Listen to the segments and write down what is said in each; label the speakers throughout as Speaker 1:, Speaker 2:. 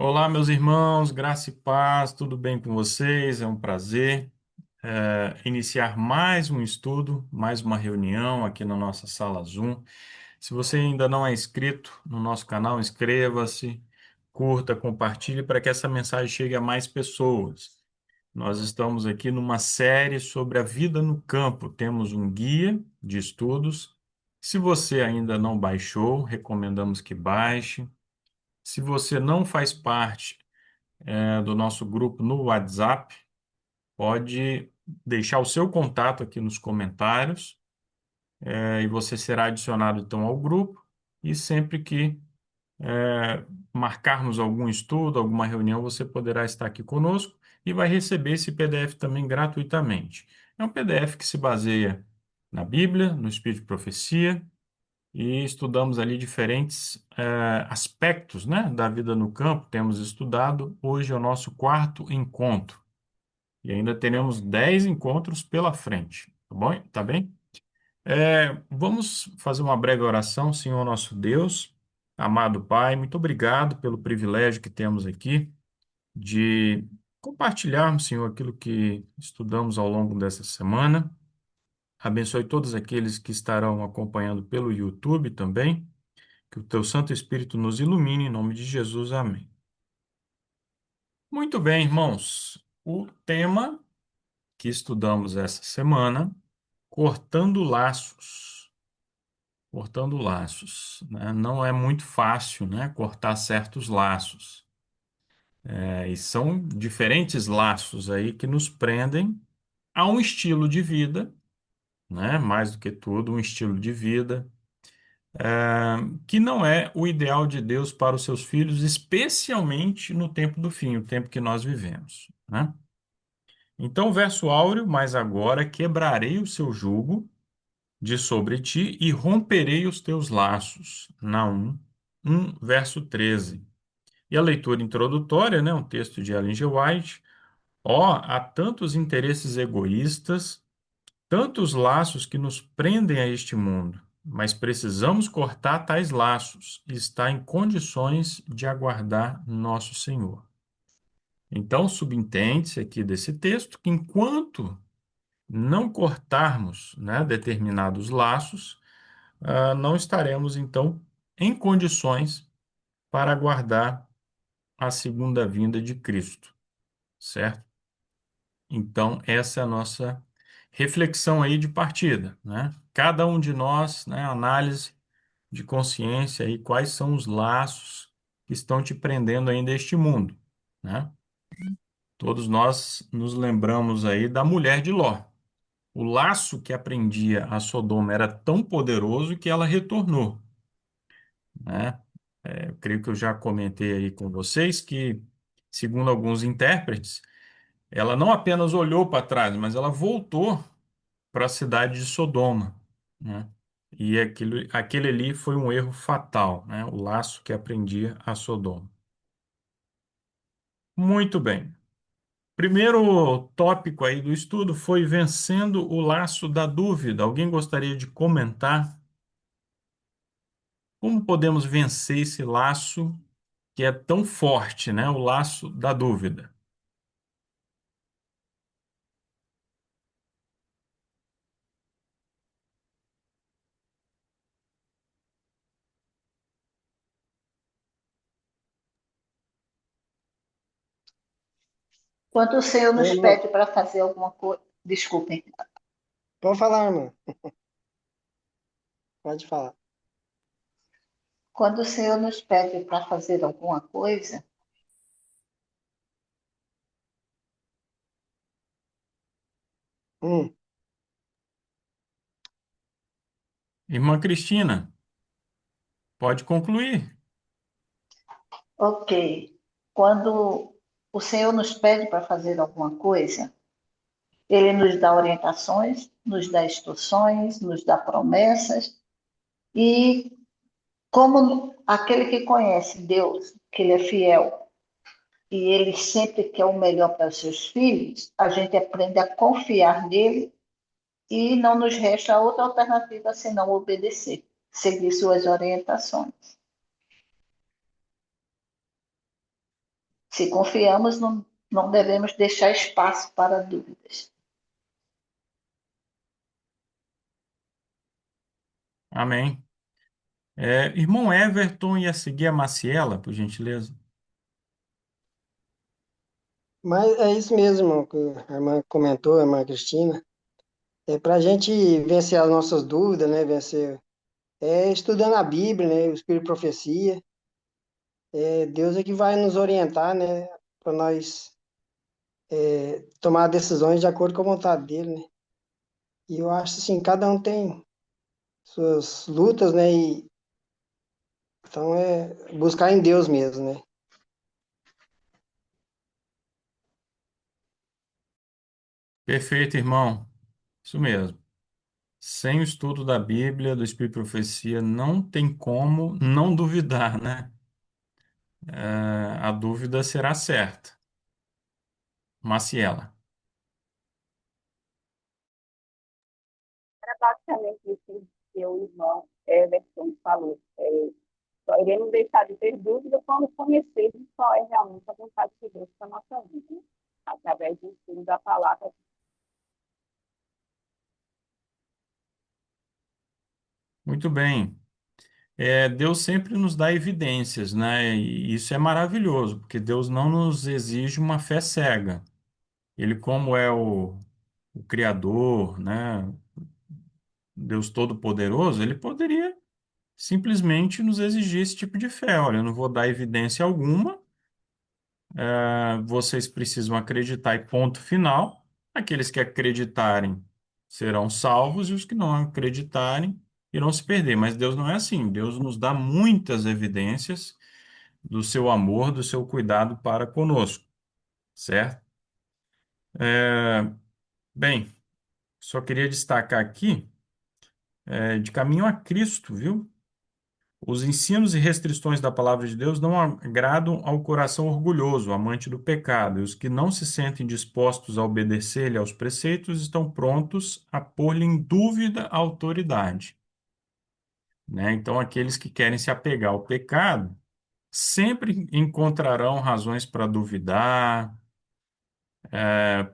Speaker 1: Olá, meus irmãos, graça e paz, tudo bem com vocês? É um prazer iniciar mais um estudo, mais uma reunião aqui na nossa sala Zoom. Se você ainda não é inscrito no nosso canal, inscreva-se, curta, compartilhe para que essa mensagem chegue a mais pessoas. Nós estamos aqui numa série sobre a vida no campo. Temos um guia de estudos. Se você ainda não baixou, recomendamos que baixe. Se você não faz parte do nosso grupo no WhatsApp, pode deixar o seu contato aqui nos comentários, e você será adicionado então ao grupo. E sempre que marcarmos algum estudo, alguma reunião, você poderá estar aqui conosco e vai receber esse PDF também gratuitamente. É um PDF que se baseia na Bíblia, no Espírito de Profecia, e estudamos ali diferentes aspectos, né, da vida no campo. Temos estudado. Hoje é o nosso quarto encontro. E ainda teremos 10 encontros pela frente, tá bom? Tá bem? Vamos fazer uma breve oração, Senhor nosso Deus, amado Pai, muito obrigado pelo privilégio que temos aqui de compartilharmos, Senhor, aquilo que estudamos ao longo dessa semana. Abençoe todos aqueles que estarão acompanhando pelo YouTube também. Que o teu Santo Espírito nos ilumine, em nome de Jesus. Amém. Muito bem, irmãos. O tema que estudamos essa semana, cortando laços. Cortando laços, né? Não é muito fácil, né, cortar certos laços. E são diferentes laços aí que nos prendem a um estilo de vida, né? Mais do que tudo, um estilo de vida que não é o ideal de Deus para os seus filhos, especialmente no tempo do fim, o tempo que nós vivemos, né? Então, verso áureo, mas agora quebrarei o seu jugo de sobre ti e romperei os teus laços. Naum 1, verso 13. E a leitura introdutória, né, um texto de Ellen G. White. Ó, há tantos interesses egoístas, tantos laços que nos prendem a este mundo, mas precisamos cortar tais laços e estar em condições de aguardar nosso Senhor. Então, subentende-se aqui desse texto que enquanto não cortarmos, né, determinados laços, não estaremos, então, em condições para aguardar a segunda vinda de Cristo, certo? Então, essa é a nossa reflexão aí de partida, né? Cada um de nós, né, análise de consciência aí, quais são os laços que estão te prendendo ainda a este mundo, né? Todos nós nos lembramos aí da mulher de Ló. O laço que aprendia a Sodoma era tão poderoso que ela retornou, né? Eu creio que eu já comentei aí com vocês que, segundo alguns intérpretes, ela não apenas olhou para trás, mas ela voltou para a cidade de Sodoma, né? E aquele ali foi um erro fatal, né? O laço que aprendia a Sodoma. Muito bem. Primeiro tópico aí do estudo foi vencendo o laço da dúvida. Alguém gostaria de comentar como podemos vencer esse laço que é tão forte, né? O laço da dúvida.
Speaker 2: Quando o Senhor
Speaker 3: Oi,
Speaker 2: nos
Speaker 3: irmão.
Speaker 2: pede para fazer alguma coisa, desculpem,
Speaker 3: Pode falar, irmão. Pode falar.
Speaker 2: quando o Senhor nos pede para fazer alguma coisa,
Speaker 3: Hum,
Speaker 1: Irmã Cristina, pode concluir.
Speaker 2: ok. Quando o Senhor nos pede para fazer alguma coisa, Ele nos dá orientações, nos dá instruções, nos dá promessas, e como aquele que conhece Deus, que Ele é fiel, e Ele sempre quer o melhor para os seus filhos, a gente aprende a confiar nele e não nos resta outra alternativa senão obedecer, seguir suas orientações. Se confiamos, não devemos deixar espaço para dúvidas.
Speaker 1: Amém. Irmão Everton ia seguir a Maciela, por gentileza.
Speaker 3: Mas é isso mesmo, irmão, que a irmã comentou, a irmã Cristina. É para a gente vencer as nossas dúvidas, né? Vencer, estudando a Bíblia, né? O Espírito de Profecia. Deus é que vai nos orientar, né? Para nós tomar decisões de acordo com a vontade dele, né? E eu acho assim, cada um tem suas lutas, né? E, então é buscar em Deus mesmo, né?
Speaker 1: Perfeito, irmão. Isso mesmo. Sem o estudo da Bíblia, do Espírito de Profecia, não tem como não duvidar, né? A dúvida será certa. Maciela.
Speaker 4: Era basicamente isso que o irmão Everton falou. Só iremos deixar de ter dúvida quando conhecermos qual é realmente a vontade de Deus para a nossa vida, né? Através do estudo da palavra.
Speaker 1: Muito bem. Deus sempre nos dá evidências, né? E isso é maravilhoso, porque Deus não nos exige uma fé cega. Ele, como é o Criador, né? Deus Todo-Poderoso, ele poderia simplesmente nos exigir esse tipo de fé. Olha, eu não vou dar evidência alguma, vocês precisam acreditar e ponto final. Aqueles que acreditarem serão salvos e os que não acreditarem irão se perder. Mas Deus não é assim. Deus nos dá muitas evidências do seu amor, do seu cuidado para conosco, certo? Bem, só queria destacar aqui, de caminho a Cristo, viu? Os ensinos e restrições da palavra de Deus não agradam ao coração orgulhoso, amante do pecado, e os que não se sentem dispostos a obedecer-lhe aos preceitos estão prontos a pôr-lhe em dúvida a autoridade, né? Então, aqueles que querem se apegar ao pecado sempre encontrarão razões para duvidar,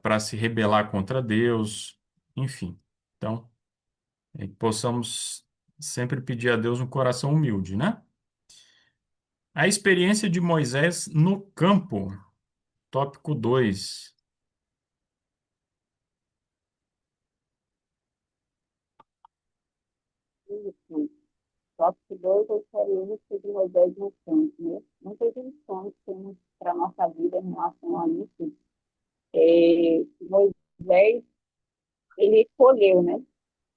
Speaker 1: para se rebelar contra Deus, enfim. Então, que possamos sempre pedir a Deus um coração humilde, né? A experiência de Moisés no campo, tópico 2.
Speaker 4: Isso. Tópico 2 é a experiência de Moisés no campo, né? Muitas lições temos para a nossa vida em relação a isso. Moisés, ele escolheu, né?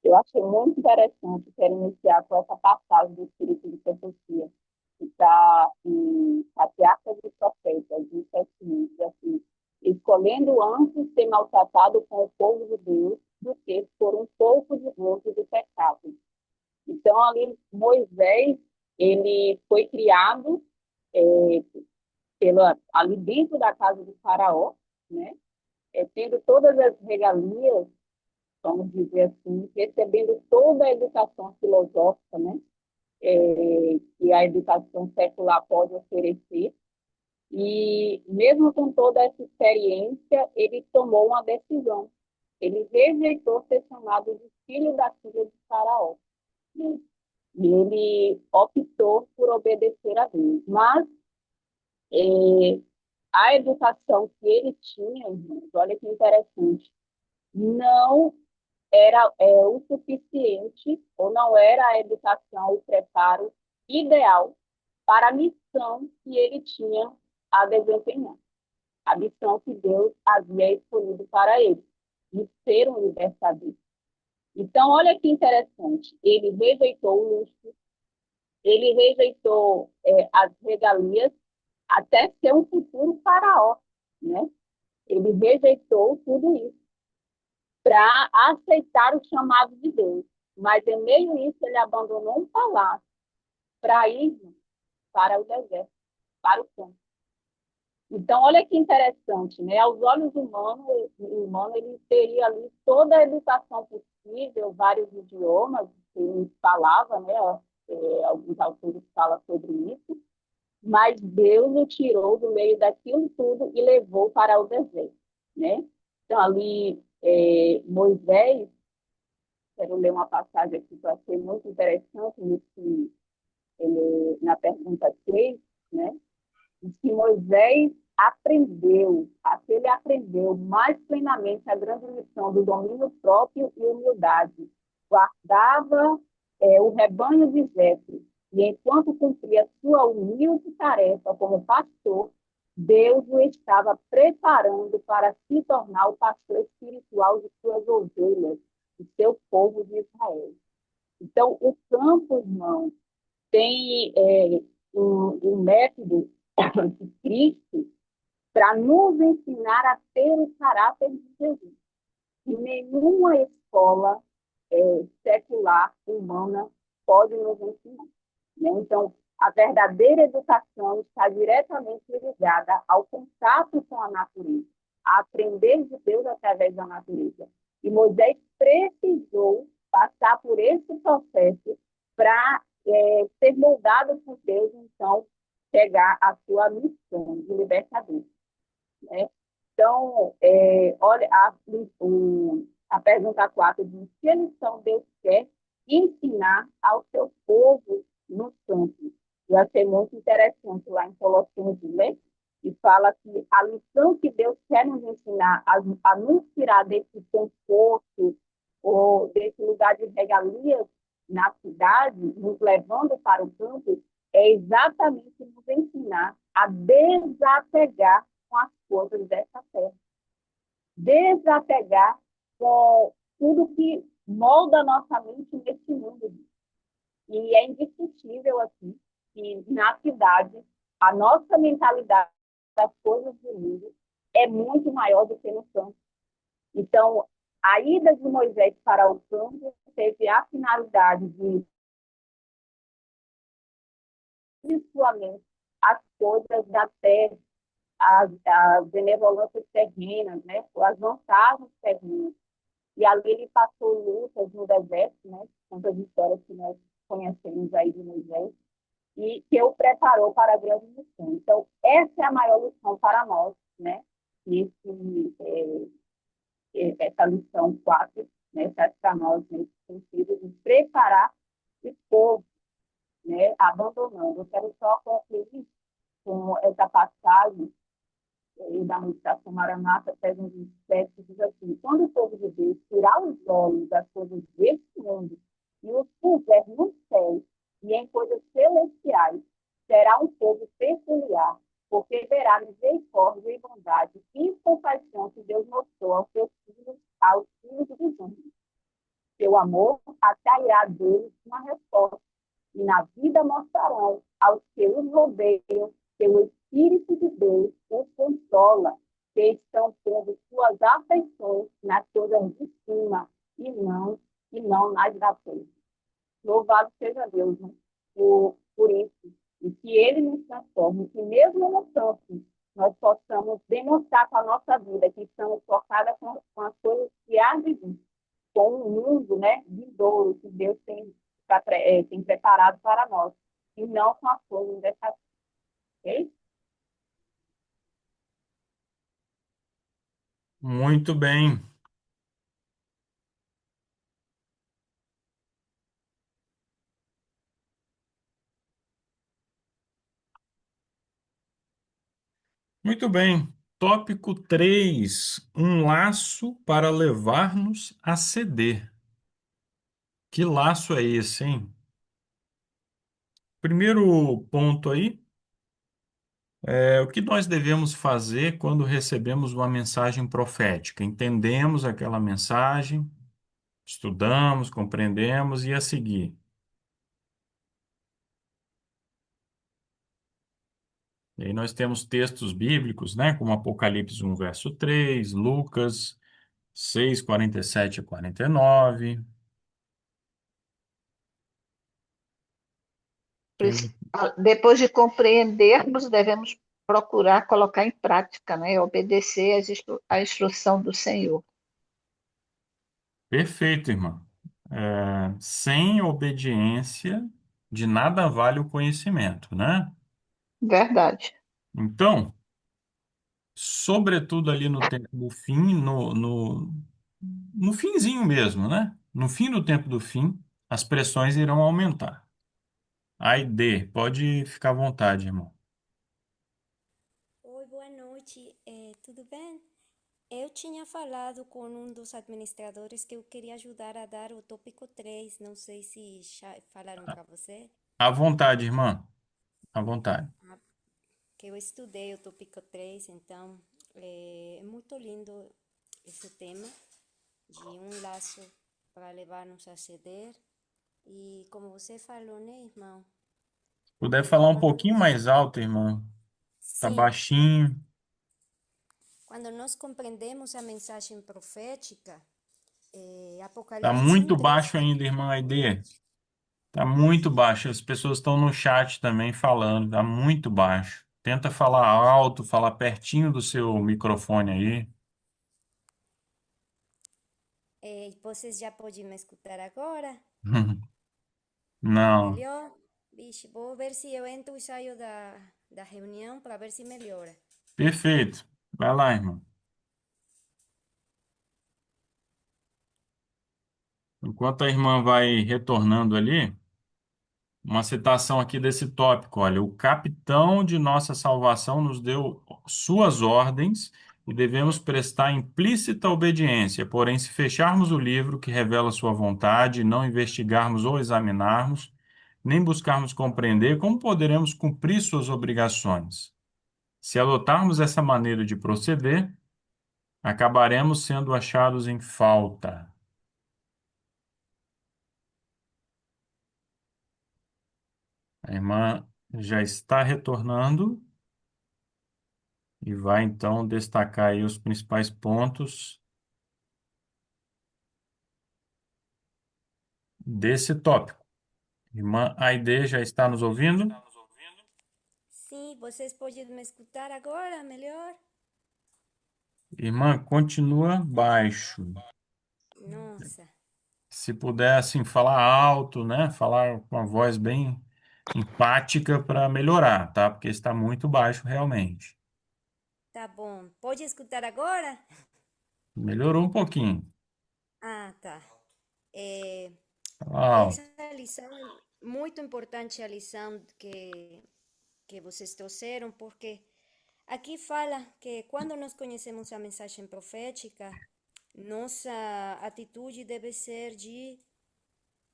Speaker 4: Eu achei muito interessante, quero iniciar com essa passagem do Espírito de Profecia, que está em Patriarcas e Profetas, 17, assim, escolhendo antes ser maltratado com o povo de Deus do que por um pouco de gozo do pecado. Então, ali, Moisés, ele foi criado é, ali dentro da casa de Faraó, né? Tendo todas as regalias, vamos dizer assim, recebendo toda a educação filosófica, né, que a educação secular pode oferecer. E, mesmo com toda essa experiência, ele tomou uma decisão. Ele rejeitou ser chamado de filho da filha de Faraó, né? E ele optou por obedecer a Deus. Mas a educação que ele tinha, irmãos, olha que interessante, não era o suficiente ou não era a educação, o preparo ideal para a missão que ele tinha a desempenhar, a missão que Deus havia escolhido para ele, de ser um libertador. Então, olha que interessante, ele rejeitou o luxo, ele rejeitou as regalias, até ser um futuro faraó, né? Ele rejeitou tudo isso para aceitar o chamado de Deus. Mas, em meio a isso, ele abandonou um palácio para ir para o deserto, para o campo. Então, olha que interessante, né? Aos olhos humanos, ele teria ali toda a educação possível, vários idiomas que ele falava, né? Alguns autores falam sobre isso, mas Deus o tirou do meio daquilo tudo e levou para o deserto, né? Então, ali, Moisés, quero ler uma passagem aqui que eu achei muito interessante, na pergunta 3, né? Diz que Moisés aprendeu, que ele aprendeu mais plenamente a grande lição do domínio próprio e humildade. Guardava o rebanho de Jetro, e enquanto cumpria sua humilde tarefa como pastor, Deus o estava preparando para se tornar o pastor espiritual de suas ovelhas, de seu povo de Israel. Então, o campo, irmão, tem um método de Cristo para nos ensinar a ter o caráter de Jesus. E nenhuma escola secular, humana, pode nos ensinar. Né? Então, a verdadeira educação está diretamente ligada ao contato com a natureza, a aprender de Deus através da natureza. E Moisés precisou passar por esse processo para ser moldado por Deus, então, chegar à sua missão de libertador. Né? Então, olha, a pergunta 4 diz: que lição Deus quer ensinar ao seu povo no campo? Eu achei muito interessante lá em Colossenses, né? E fala que a lição que Deus quer nos ensinar a nos tirar desse conforto ou desse lugar de regalias na cidade, nos levando para o campo, é exatamente nos ensinar a desapegar com as coisas dessa terra. Desapegar com tudo que molda a nossa mente nesse mundo. E é indiscutível aqui que, na cidade, a nossa mentalidade das coisas do mundo é muito maior do que no campo. Então, a ida de Moisés para o campo teve a finalidade de sua mente as coisas da terra, as benevolências terrenas, né? As vantagens terrenas. E ali ele passou lutas no deserto, né? Tantas histórias que nós conhecemos aí de Moisés, e que o preparou para a grande missão. Então, essa é a maior lição para nós, né? Essa lição 4, né? Para nós, nesse sentido de preparar o povo, né? Abandonando. Eu quero só concluir com essa passagem da meditação Maranata, pega um 27, que diz assim: quando o povo de Deus tirar os olhos das coisas deste mundo e os puser nos céus e em coisas celestiais, será um povo peculiar, porque verá misericórdia e bondade e compaixão que Deus mostrou aos filhos dos homens. Seu amor atrairá deles uma resposta, e na vida mostrarão aos que os rodeiam que o Espírito de Deus os consola, que estão tendo suas afeições nas coisas de cima e não nas da terra. Louvado seja Deus, né? por isso, e que Ele nos transforme, que mesmo no campo nós possamos demonstrar com a nossa vida que estamos focadas com as coisas que há de vir, com um mundo, né, vindouro que Deus tem preparado para nós, e não com as coisas dessa. Ok?
Speaker 1: Muito bem. Muito bem. Tópico 3: um laço para levar-nos a ceder. Que laço é esse, hein? Primeiro ponto aí é o que nós devemos fazer quando recebemos uma mensagem profética. Entendemos aquela mensagem, estudamos, compreendemos e a seguir. E aí nós temos textos bíblicos, né, como Apocalipse 1, verso 3, Lucas 6, 47 a 49. Tem-
Speaker 2: Depois de compreendermos, devemos procurar colocar em prática, né? Obedecer à instrução do Senhor.
Speaker 1: Perfeito, irmão. Sem obediência, de nada vale o conhecimento, né?
Speaker 2: Verdade.
Speaker 1: Então, sobretudo ali no tempo do fim, no finzinho mesmo, né? No fim do tempo do fim, as pressões irão aumentar. Aí, D, pode ficar à vontade, irmão.
Speaker 5: Oi, boa noite. Tudo bem? Eu tinha falado com um dos administradores que eu queria ajudar a dar o tópico 3. Não sei se já falaram para você,
Speaker 1: À vontade, irmã. À vontade.
Speaker 5: que eu estudei o tópico 3. Então é muito lindo esse tema de um laço para levar-nos a ceder. E como você falou, né, irmão?
Speaker 1: Puder falar um
Speaker 5: Quando
Speaker 1: pouquinho
Speaker 5: nós,
Speaker 1: mais alto, irmão. Tá
Speaker 5: sim,
Speaker 1: baixinho.
Speaker 5: quando nós compreendemos a mensagem profética,
Speaker 1: Tá
Speaker 5: Apocalipse
Speaker 1: muito
Speaker 5: 1:3.
Speaker 1: baixo ainda, irmã Aide. Tá muito baixo. As pessoas estão no chat também falando. Tá muito baixo. Tenta falar alto, falar pertinho do seu microfone aí.
Speaker 5: Vocês já podem me escutar agora?
Speaker 1: Não.
Speaker 5: Melhor? Vixe, vou ver se eu entro e saio da reunião para ver se melhora.
Speaker 1: Perfeito. Vai lá, irmão. Enquanto a irmã vai retornando ali, uma citação aqui desse tópico. Olha, o capitão de nossa salvação nos deu suas ordens e devemos prestar implícita obediência. Porém, se fecharmos o livro que revela sua vontade, e não investigarmos ou examinarmos, nem buscarmos compreender, como poderemos cumprir suas obrigações? Se adotarmos essa maneira de proceder, acabaremos sendo achados em falta. A irmã já está retornando e vai então destacar aí os principais pontos desse tópico. Irmã Aide já está nos ouvindo?
Speaker 5: Sim, vocês podem me escutar agora melhor?
Speaker 1: Irmã, continua baixo.
Speaker 5: Nossa,
Speaker 1: Se puder, assim, falar alto, né? Falar com a voz bem empática para melhorar, tá? Porque está muito baixo realmente.
Speaker 5: tá bom. Pode escutar agora?
Speaker 1: Melhorou um pouquinho.
Speaker 5: Ah, tá. É,
Speaker 1: Fala
Speaker 5: essa
Speaker 1: alto.
Speaker 5: lição é muito importante, a lição que vocês trouxeram, porque aqui fala que quando nós conhecemos a mensagem profética, nossa atitude deve ser de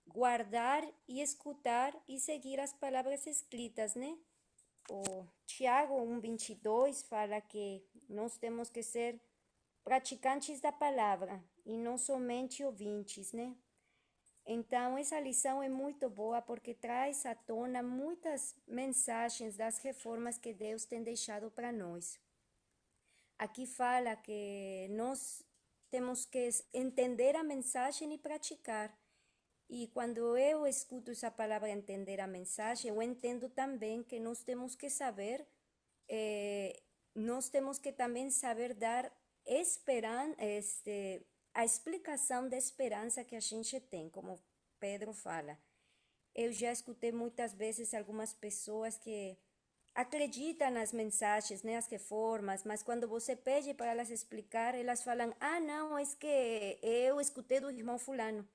Speaker 5: guardar e escutar e seguir as palavras escritas, né? O Tiago 1:22 fala que nós temos que ser praticantes da palavra e não somente ouvintes, né? Então, essa lição é muito boa porque traz à tona muitas mensagens das reformas que Deus tem deixado para nós. Aqui fala que nós temos que entender a mensagem e praticar. E quando eu escuto essa palavra entender a mensagem, eu entendo também que nós temos que saber, nós temos que também saber dar a explicação da esperança que a gente tem, como Pedro fala. Eu já escutei muitas vezes algumas pessoas que acreditam nas mensagens, né, as reformas, mas quando você pede para elas explicar, elas falam: ah, não, é que eu escutei do irmão fulano.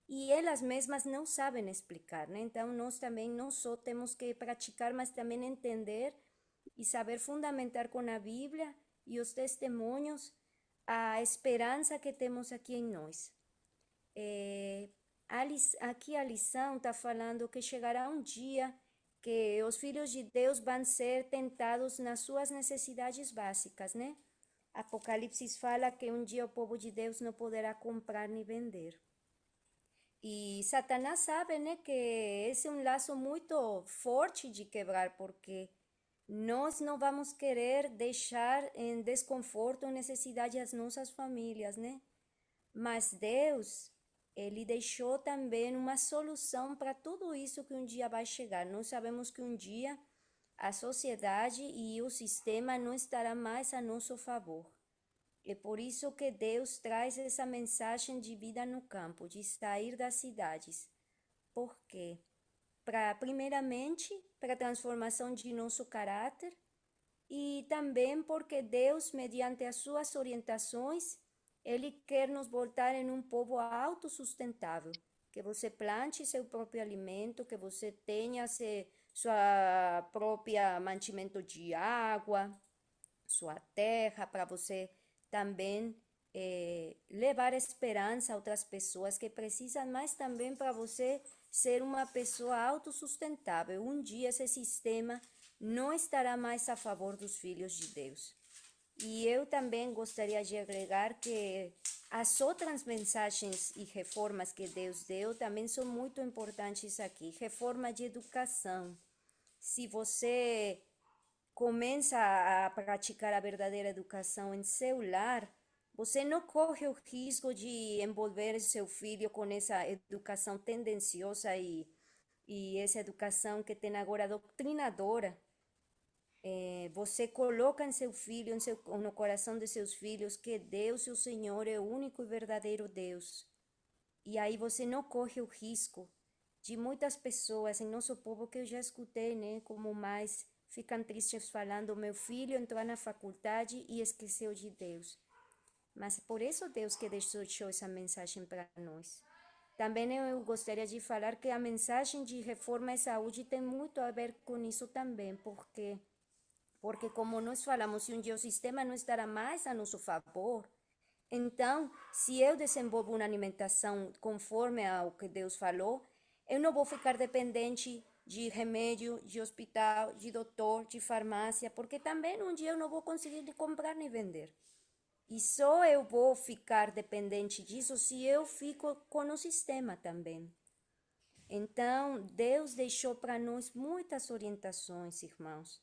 Speaker 5: E elas mesmas não sabem explicar, né? Então, nós também não só temos que praticar, mas também entender e saber fundamentar com a Bíblia e os testemunhos a esperança que temos aqui em nós. É, aqui a lição está falando que chegará um dia que os filhos de Deus vão ser tentados nas suas necessidades básicas, né? Apocalipse fala que um dia o povo de Deus não poderá comprar nem vender. E Satanás sabe, né, que esse é um laço muito forte de quebrar, porque nós não vamos querer deixar em desconforto ou necessidade as nossas famílias, né? Mas Deus, Ele deixou também uma solução para tudo isso que um dia vai chegar. Nós sabemos que um dia a sociedade e o sistema não estará mais a nosso favor. É por isso que Deus traz essa mensagem de vida no campo, de sair das cidades. Por quê? Para, primeiramente, para a transformação de nosso caráter e também porque Deus, mediante as suas orientações, Ele quer nos voltar em um povo autossustentável, que você plante seu próprio alimento, que você tenha sua própria mantimento de água, sua terra, para você também levar esperança a outras pessoas que precisam, mas também para você ser uma pessoa autossustentável. Um dia esse sistema não estará mais a favor dos filhos de Deus. E eu também gostaria de agregar que as outras mensagens e reformas que Deus deu também são muito importantes aqui. Reforma de educação. Se você começa a praticar a verdadeira educação em seu lar, você não corre o risco de envolver seu filho com essa educação tendenciosa e essa educação que tem agora doutrinadora. Você coloca em seu filho, no coração de seus filhos, que Deus, o Senhor, é o único e verdadeiro Deus. E aí você não corre o risco de muitas pessoas em nosso povo que eu já escutei, né, como mais ficam tristes falando, meu filho entrou na faculdade e esqueceu de Deus. Mas por isso Deus que deixou essa mensagem para nós. Também eu gostaria de falar que a mensagem de reforma e saúde tem muito a ver com isso também, porque como nós falamos, se um dia o sistema não estará mais a nosso favor, então, se eu desenvolvo uma alimentação conforme ao que Deus falou, eu não vou ficar dependente de remédio, de hospital, de doutor, de farmácia, porque também um dia eu não vou conseguir nem comprar nem vender. E só eu vou ficar dependente disso se eu fico com o sistema também. Então, Deus deixou para nós muitas orientações, irmãos.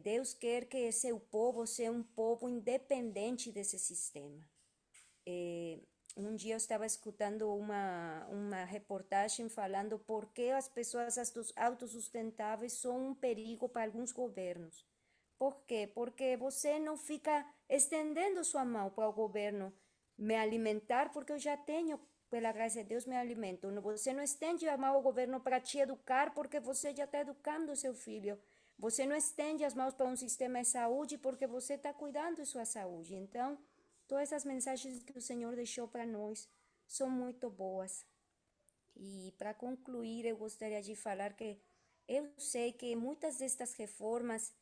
Speaker 5: Deus quer que seu povo seja um povo independente desse sistema. Um dia eu estava escutando uma reportagem falando por que as pessoas autossustentáveis são um perigo para alguns governos. Por quê? Porque você não fica estendendo sua mão para o governo me alimentar, porque eu já tenho, pela graça de Deus, me alimento. Você não estende a mão ao governo para te educar, porque você já está educando seu filho. Você não estende as mãos para um sistema de saúde, porque você está cuidando de sua saúde. Então, todas as mensagens que o Senhor deixou para nós são muito boas. E para concluir, eu gostaria de falar que eu sei que muitas destas reformas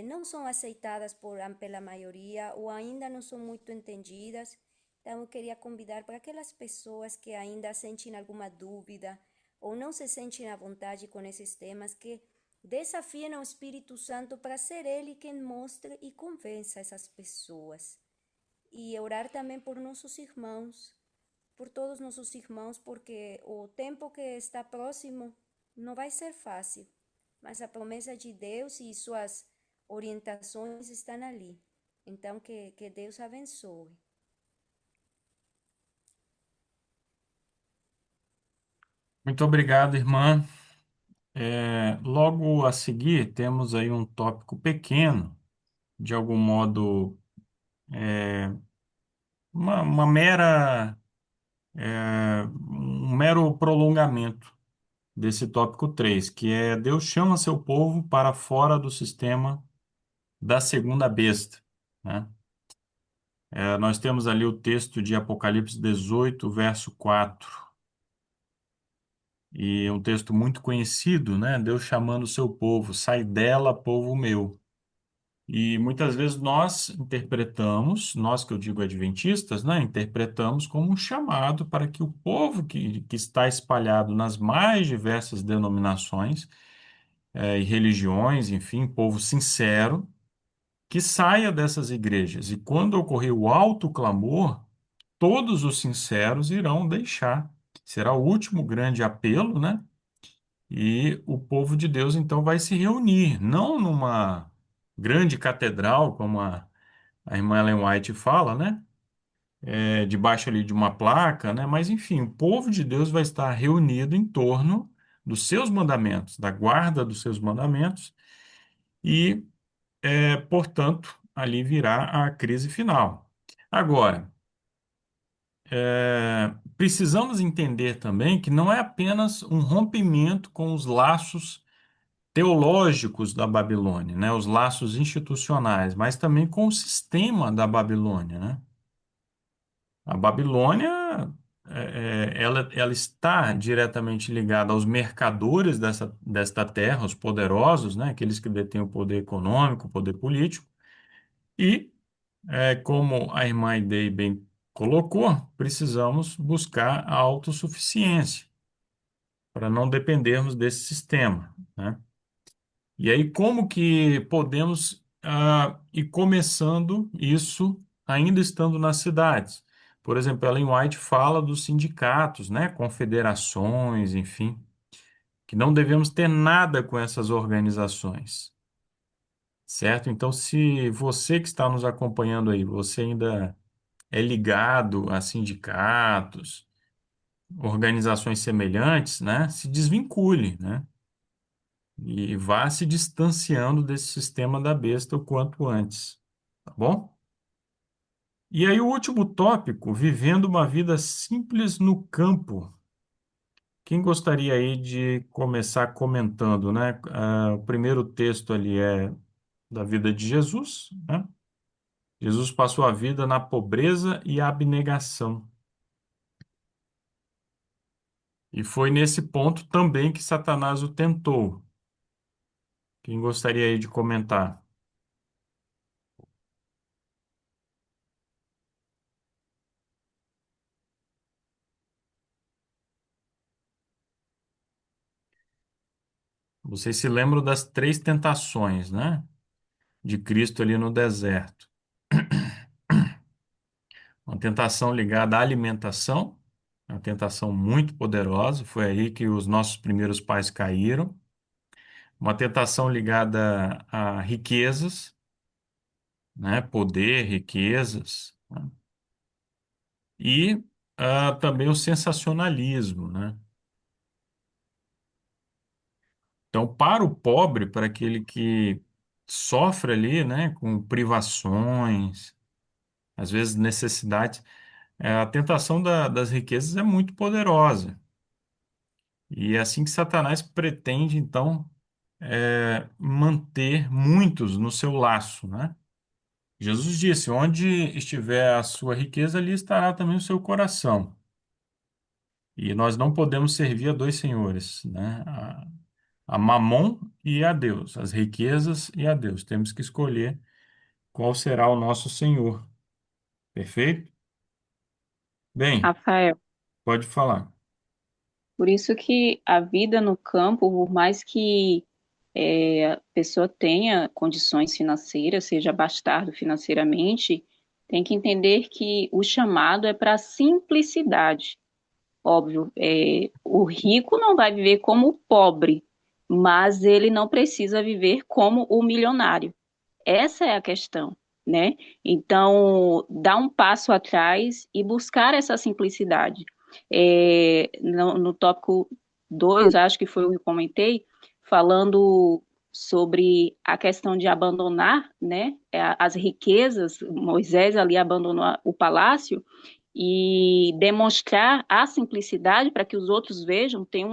Speaker 5: não são aceitadas pela maioria ou ainda não são muito entendidas. Então, eu queria convidar para aquelas pessoas que ainda sentem alguma dúvida ou não se sentem à vontade com esses temas, que desafiem ao Espírito Santo para ser Ele quem mostre e convença essas pessoas. E orar também por nossos irmãos, por todos nossos irmãos, porque o tempo que está próximo não vai ser fácil, mas a promessa de Deus e suas orientações estão ali. Então, que Deus abençoe.
Speaker 1: Muito obrigado, irmã. Logo a seguir, temos aí um tópico pequeno, de algum modo, uma mera, um mero prolongamento desse tópico 3, que é Deus chama seu povo para fora do sistema da segunda besta, né? Nós temos ali o texto de Apocalipse 18, verso 4, e é um texto muito conhecido, né? Deus chamando o seu povo, sai dela, povo meu. E muitas vezes nós interpretamos, nós que eu digo adventistas, né? Interpretamos como um chamado para que o povo que está espalhado nas mais diversas denominações, e religiões, enfim, povo sincero, que saia dessas igrejas. E quando ocorrer o alto clamor, todos os sinceros irão deixar. Será o último grande apelo, né? E o povo de Deus então vai se reunir, não numa grande catedral, como a irmã Ellen White fala, né? Debaixo ali de uma placa, né? Mas enfim, o povo de Deus vai estar reunido em torno dos seus mandamentos, da guarda dos seus mandamentos, e, portanto, ali virá a crise final. Agora, precisamos entender também que não é apenas um rompimento com os laços teológicos da Babilônia, né, os laços institucionais, mas também com o sistema da Babilônia, né? A Babilônia, ela está diretamente ligada aos mercadores desta terra, os poderosos, né, aqueles que detêm o poder econômico, o poder político, e, como a irmã Idei bem colocou, precisamos buscar a autossuficiência para não dependermos desse sistema, né? E aí, como que podemos ir começando isso ainda estando nas cidades? Por exemplo, Ellen White fala dos sindicatos, né, confederações, enfim, que não devemos ter nada com essas organizações, certo? Então, se você que está nos acompanhando aí, você ainda é ligado a sindicatos, organizações semelhantes, né, se desvincule, né? E vá se distanciando desse sistema da besta o quanto antes, tá bom? E aí o último tópico, vivendo uma vida simples no campo. Quem gostaria aí de começar comentando, né? O primeiro texto ali é da vida de Jesus, né? Jesus passou a vida na pobreza e abnegação. E foi nesse ponto também que Satanás o tentou. Quem gostaria aí de comentar? Vocês se lembram das três tentações, né? De Cristo ali no deserto. Uma tentação ligada à alimentação, uma tentação muito poderosa, foi aí que os nossos primeiros pais caíram. Uma tentação ligada a riquezas, né? Poder, riquezas, né? E também o sensacionalismo, né? Então, para o pobre, para aquele que sofre ali, né, com privações, às vezes necessidades, a tentação das riquezas é muito poderosa. E é assim que Satanás pretende, então, manter muitos no seu laço, né? Jesus disse: onde estiver a sua riqueza, ali estará também o seu coração. E nós não podemos servir a dois senhores, né? A Mamon e a Deus, as riquezas e a Deus. Temos que escolher qual será o nosso Senhor. Perfeito? Bem,
Speaker 4: Rafael,
Speaker 1: pode falar.
Speaker 4: por isso que a vida no campo, por mais que a pessoa tenha condições financeiras, seja bastardo financeiramente, tem que entender que o chamado é para a simplicidade. Óbvio, o rico não vai viver como o pobre, mas ele não precisa viver como o milionário. Essa é a questão, né? Então, dar um passo atrás e buscar essa simplicidade. No tópico 2, acho que foi o que eu comentei, falando sobre a questão de abandonar, né, as riquezas. Moisés ali abandonou o palácio e demonstrar a simplicidade para que os outros vejam. Tem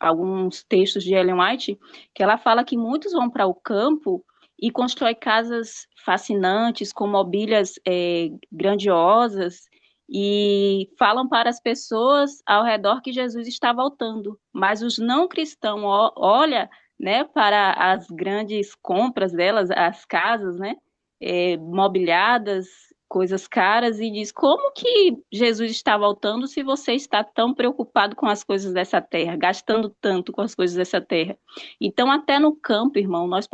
Speaker 4: alguns textos de Ellen White que ela fala que muitos vão para o campo e constrói casas fascinantes, com mobílias grandiosas, e falam para as pessoas ao redor que Jesus está voltando. Mas os não cristãos olham, né, para as grandes compras delas, as casas, né, mobiliadas, coisas caras, e diz: como que Jesus está voltando se você está tão preocupado com as coisas dessa terra, gastando tanto com as coisas dessa terra? Então, até no campo, irmão, nós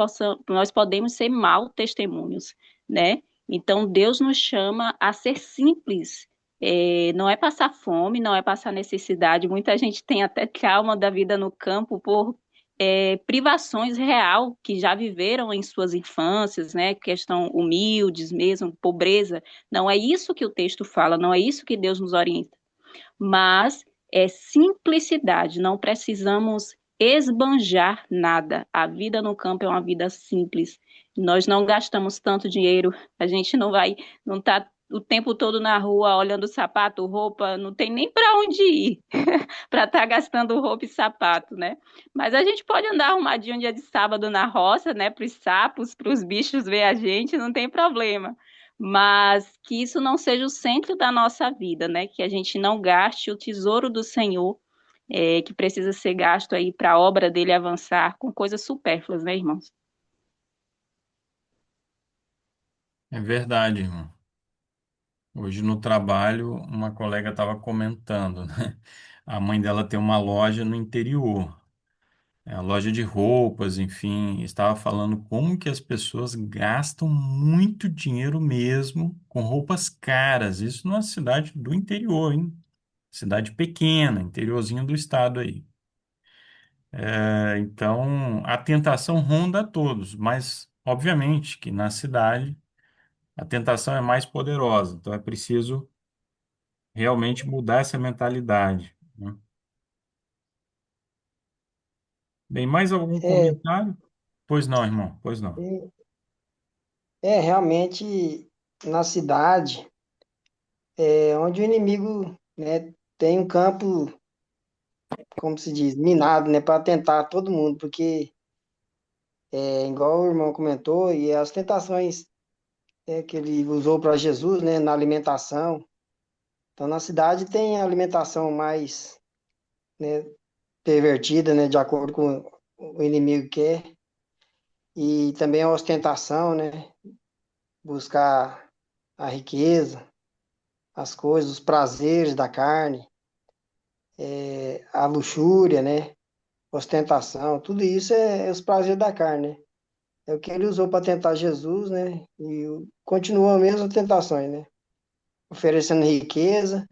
Speaker 4: podemos ser mau testemunhos, né? Então, Deus nos chama a ser simples. Não é passar fome, não é passar necessidade. Muita gente tem até trauma da vida no campo por privações real que já viveram em suas infâncias, né? Questão humildes mesmo, pobreza. Não é isso que o texto fala, não é isso que Deus nos orienta. Mas é simplicidade, não precisamos esbanjar nada. A vida no campo é uma vida simples. Nós não gastamos tanto dinheiro, a gente não está o tempo todo na rua olhando sapato, roupa, não tem nem para onde ir para estar gastando roupa e sapato, né? Mas a gente pode andar arrumadinho um dia de sábado na roça, né? Para os sapos, para os bichos ver a gente, não tem problema. Mas que isso não seja o centro da nossa vida, né? Que a gente não gaste o tesouro do Senhor, que precisa ser gasto aí para a obra dele avançar com coisas supérfluas, né, irmãos?
Speaker 1: É verdade, irmão. Hoje no trabalho, uma colega estava comentando, né? A mãe dela tem uma loja no interior, é a loja de roupas, enfim, estava falando como que as pessoas gastam muito dinheiro mesmo com roupas caras. Isso numa cidade do interior, hein? Cidade pequena, interiorzinho do estado aí. Então, a tentação ronda a todos, mas obviamente que na cidade a tentação é mais poderosa. Então, é preciso realmente mudar essa mentalidade, né? Bem, mais algum
Speaker 3: É,
Speaker 1: comentário? Pois não, irmão, pois não.
Speaker 3: realmente, na cidade, onde o inimigo, né, tem um campo, como se diz, minado, né, para tentar todo mundo, porque, igual o irmão comentou, e as tentações que ele usou para Jesus, né, na alimentação. Então, na cidade tem a alimentação mais, né, pervertida, né, de acordo com o inimigo quer, e também a ostentação, né, buscar a riqueza, as coisas, os prazeres da carne, a luxúria, né, ostentação, tudo isso é os prazeres da carne, né? É o que ele usou para tentar Jesus, né, e continua a mesma tentações, né, oferecendo riqueza,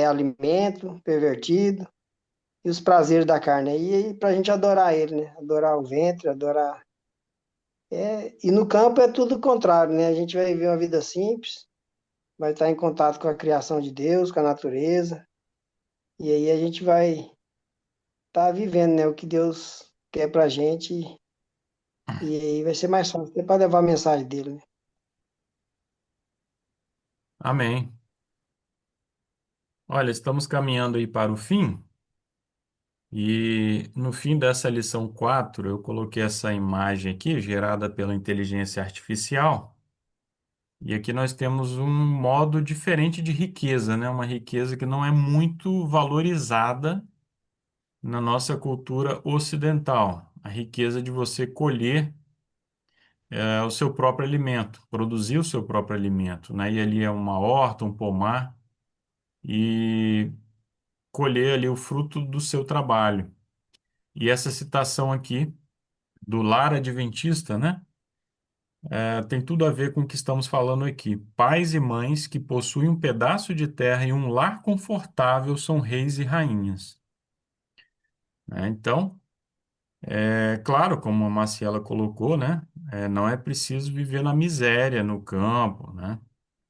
Speaker 3: alimento pervertido, e os prazeres da carne. E para a gente adorar ele, né? Adorar o ventre, adorar. E no campo é tudo o contrário, né? A gente vai viver uma vida simples, vai estar em contato com a criação de Deus, com a natureza, e aí a gente vai estar vivendo, né? O que Deus quer para a gente, e aí vai ser mais fácil para levar a mensagem dele, né?
Speaker 1: Amém. Olha, estamos caminhando aí para o fim, e no fim dessa lição 4 eu coloquei essa imagem aqui, gerada pela inteligência artificial, e aqui nós temos um modo diferente de riqueza, né? Uma riqueza que não é muito valorizada na nossa cultura ocidental. A riqueza de você colher o seu próprio alimento, produzir o seu próprio alimento, né? E ali é uma horta, um pomar, e colher ali o fruto do seu trabalho. E essa citação aqui do lar adventista, né? Tem tudo a ver com o que estamos falando aqui. Pais e mães que possuem um pedaço de terra e um lar confortável são reis e rainhas, né? Então, é claro, como a Maciela colocou, né? Não é preciso viver na miséria, no campo, né?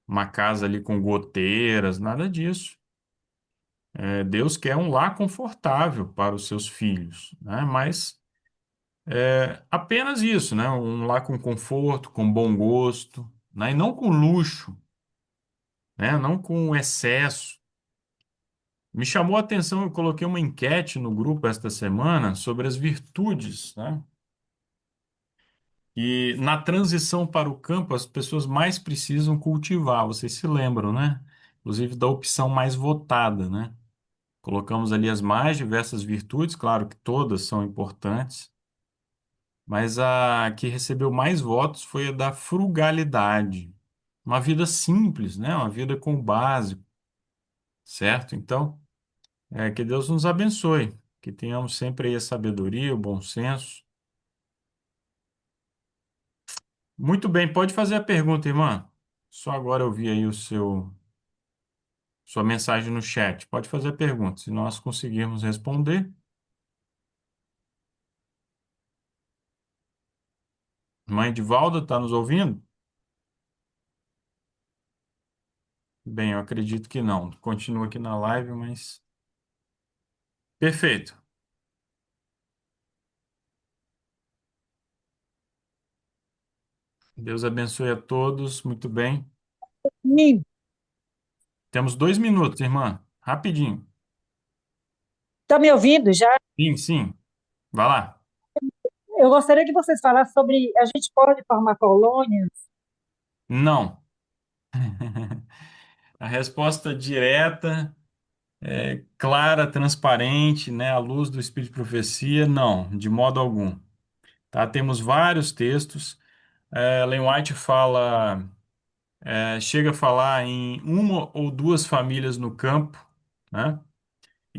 Speaker 1: Uma casa ali com goteiras, nada disso. Deus quer um lar confortável para os seus filhos, né? Mas apenas isso, né? Um lar com conforto, com bom gosto, né? E não com luxo, né? Não com excesso. Me chamou a atenção, eu coloquei uma enquete no grupo esta semana sobre as virtudes, né? E na transição para o campo, as pessoas mais precisam cultivar, vocês se lembram, né? Inclusive da opção mais votada, né? Colocamos ali as mais diversas virtudes, claro que todas são importantes, mas a que recebeu mais votos foi a da frugalidade. Uma vida simples, né? Uma vida com o básico, certo? Então, que Deus nos abençoe, que tenhamos sempre aí a sabedoria, o bom senso. Muito bem, pode fazer a pergunta, irmã. Só agora eu vi aí sua mensagem no chat. Pode fazer a pergunta. Se nós conseguirmos responder. Mãe de Valda, está nos ouvindo? Bem, eu acredito que não. Continua aqui na live, mas. Perfeito. Deus abençoe a todos. Muito bem.
Speaker 6: Sim,
Speaker 1: Temos 2 minutos, irmã. Rapidinho.
Speaker 6: tá me ouvindo já?
Speaker 1: Sim, sim. Vai lá.
Speaker 6: Eu gostaria que vocês falassem sobre a gente pode formar colônias.
Speaker 1: Não. A resposta direta, clara, transparente, né, à luz do Espírito de Profecia, não, de modo algum. Tá? Temos vários textos. Ellen White fala, chega a falar em uma ou duas famílias no campo, né?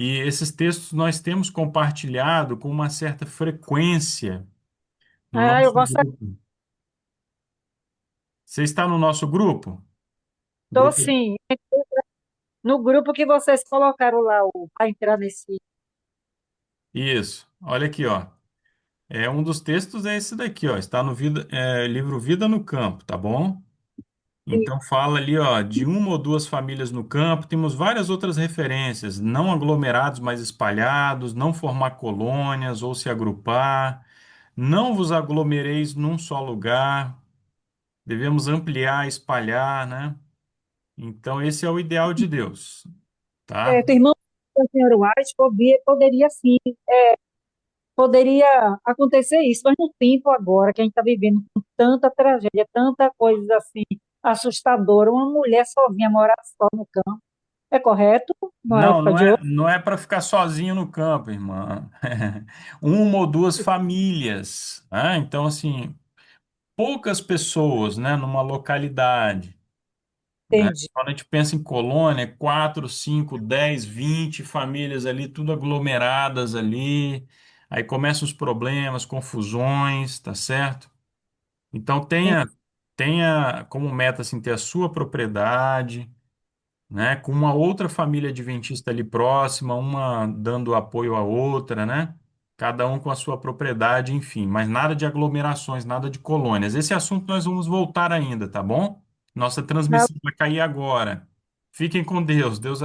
Speaker 1: E esses textos nós temos compartilhado com uma certa frequência no
Speaker 6: Ah, eu
Speaker 1: nosso
Speaker 6: gostaria,
Speaker 1: grupo. Você está no nosso grupo?
Speaker 6: estou
Speaker 1: Grupo.
Speaker 6: sim, no grupo que vocês colocaram lá para entrar nesse.
Speaker 1: Isso. Olha aqui, ó. Um dos textos é esse daqui, ó. Está no livro Vida no Campo, tá bom? Então fala ali, ó, de uma ou duas famílias no campo. Temos várias outras referências, não aglomerados, mas espalhados, não formar colônias ou se agrupar, não vos aglomereis num só lugar. Devemos ampliar, espalhar, né? Então esse é o ideal de Deus, tá?
Speaker 6: O irmão da senhora White poderia sim, poderia acontecer isso, mas no tempo agora que a gente está vivendo com tanta tragédia, tanta coisa assim assustadora, uma mulher sozinha morar só no campo, é correto? Na
Speaker 1: Não,
Speaker 6: época
Speaker 1: não
Speaker 6: de
Speaker 1: é,
Speaker 6: hoje,
Speaker 1: não é para ficar sozinho no campo, irmã. Uma ou duas famílias, né? Então, assim, poucas pessoas, né, numa localidade, né?
Speaker 6: entende?
Speaker 1: Quando a gente pensa em colônia, 4, 5, 10, 20 famílias ali, tudo aglomeradas ali. Aí começam os problemas, confusões, tá certo? Então tenha como meta assim, ter a sua propriedade, né? Com uma outra família adventista ali próxima, uma dando apoio à outra, né? Cada um com a sua propriedade, enfim, mas nada de aglomerações, nada de colônias. Esse assunto nós vamos voltar ainda, tá bom? Nossa transmissão vai cair agora. Fiquem com Deus. Deus